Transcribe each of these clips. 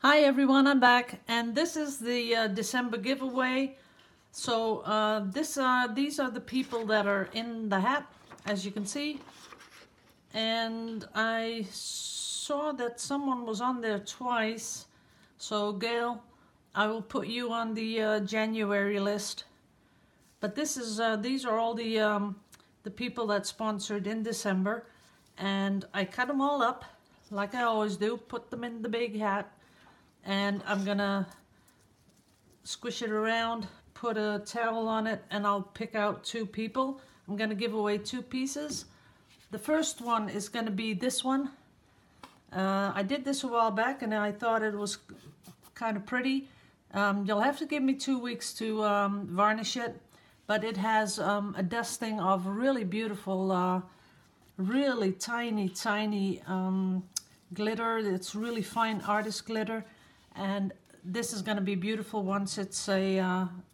Hi everyone, I'm back, and this is the December giveaway. So these are the people that are in the hat, as you can see. And I saw that someone was on there twice. So Gail, I will put you on the January list. But these are all the people that sponsored in December, and I cut them all up like I always do. Put them in the big hat. And I'm gonna squish it around, put a towel on it, and I'll pick out two people. I'm gonna give away two pieces. The first one is gonna be this one. I did this a while back and I thought it was kind of pretty. You'll have to give me 2 weeks to varnish it, but it has a dusting of really beautiful, really tiny glitter. It's really fine artist glitter. And this is going to be beautiful once it's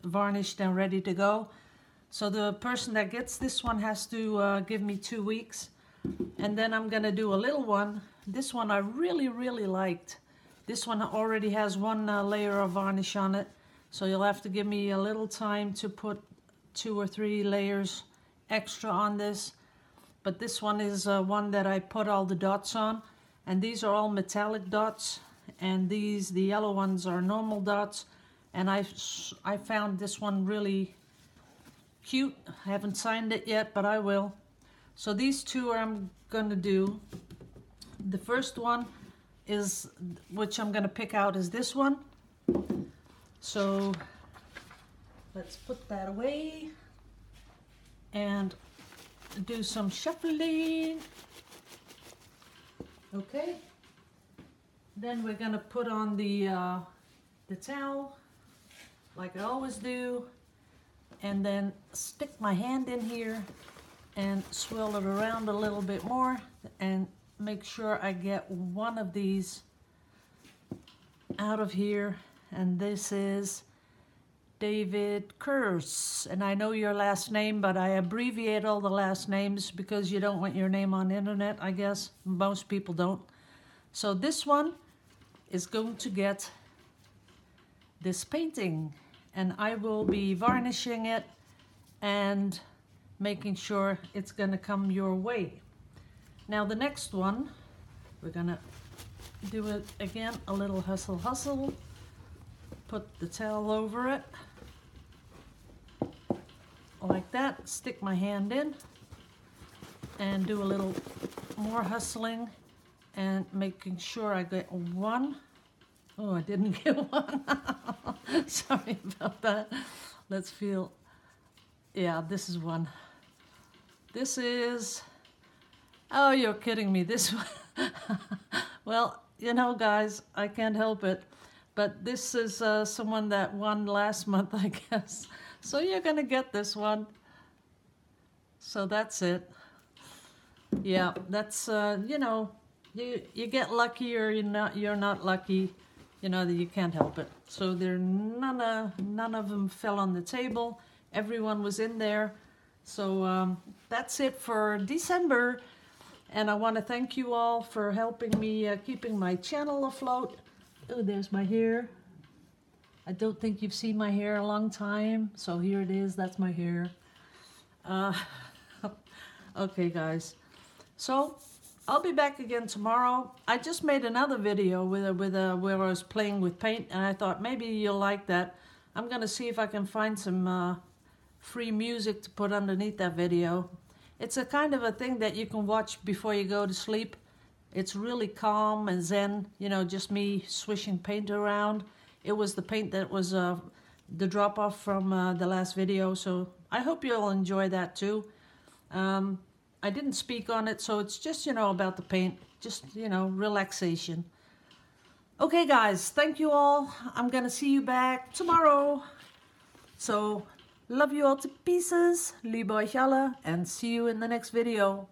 varnished and ready to go. So the person that gets this one has to give me 2 weeks. And then I'm going to do a little one. This one I really liked. This one already has one layer of varnish on it. So you'll have to give me a little time to put 2 or 3 layers extra on this. But this one is one that I put all the dots on. And these are all metallic dots. And the yellow ones are normal dots, and I found this one really cute. I haven't signed it yet, but I will. So these two I'm gonna do. The first one is, which I'm gonna pick out, is this one. So let's put that away and do some shuffling. Okay. Then we're gonna put on the towel, like I always do, and then stick my hand in here and swirl it around a little bit more and make sure I get one of these out of here. And this is David Kurz, and I know your last name, but I abbreviate all the last names because you don't want your name on the internet, I guess. Most people don't. So this one is going to get this painting, and I will be varnishing it and making sure it's gonna come your way. Now the next one, we're gonna do it again, a little hustle. Put the towel over it like that, stick my hand in and do a little more hustling and making sure I get one. Oh, I didn't get one. Sorry about that. Let's feel. Yeah, this is one. This is, oh, you're kidding me. This one. Well, you know, guys, I can't help it. But this is someone that won last month, I guess. So you're gonna get this one. So that's it. Yeah, that's, you know, you get lucky or you're not lucky, you know, that you can't help it. So none of them fell on the table. Everyone was in there. So that's it for December, and I want to thank you all for helping me keeping my channel afloat. Oh, there's my hair. I don't think you've seen my hair a long time, so here it is. That's my hair. Okay, guys. So I'll be back again tomorrow. I just made another video where I was playing with paint, and I thought maybe you'll like that. I'm gonna see if I can find some free music to put underneath that video. It's a kind of a thing that you can watch before you go to sleep. It's really calm and zen, you know, just me swishing paint around. It was the paint that was the drop off from the last video, so I hope you'll enjoy that too. I didn't speak on it, so it's just, you know, about the paint, just, you know, relaxation. Okay, guys, thank you all. I'm gonna see you back tomorrow. So, love you all to pieces, liebe euch alle, and see you in the next video.